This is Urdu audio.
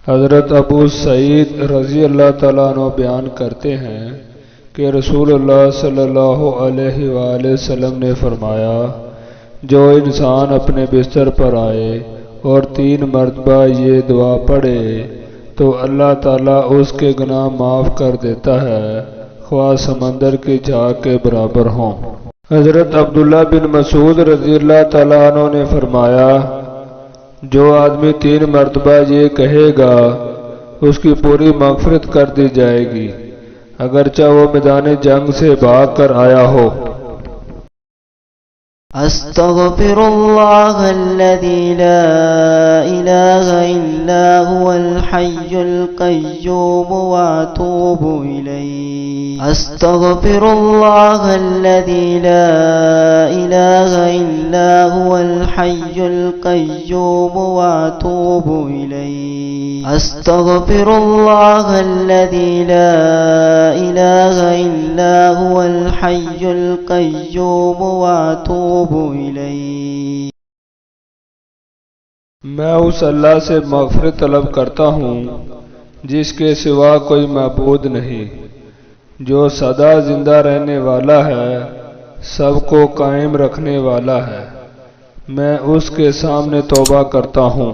حضرت ابو سعید رضی اللہ تعالیٰ عنہ بیان کرتے ہیں کہ رسول اللہ صلی اللہ علیہ وآلہ وسلم نے فرمایا، جو انسان اپنے بستر پر آئے اور 3 مرتبہ یہ دعا پڑھے تو اللہ تعالیٰ اس کے گناہ معاف کر دیتا ہے، خواہ سمندر کی جھاگ کے برابر ہوں۔ حضرت عبداللہ بن مسعود رضی اللہ تعالیٰ عنہ نے فرمایا، جو آدمی 3 مرتبہ یہ کہے گا اس کی پوری مغفرت کر دی جائے گی، اگرچہ وہ میدان جنگ سے بھاگ کر آیا ہو۔ استغفراللہ الذی لا الہ الا هو الحی القیوم واتوب الیہ۔ استغفراللہ الذی لا الہ الا هو الحی القیوم واتوب الیہ۔ استغفراللہ الذی لا الہ الا هو الحی القیوم واتوب الیہ۔ میں اس اللہ سے مغفرت طلب کرتا ہوں جس کے سوا کوئی معبود نہیں، جو سدا زندہ رہنے والا ہے، سب کو قائم رکھنے والا ہے۔ میں اس کے سامنے توبہ کرتا ہوں۔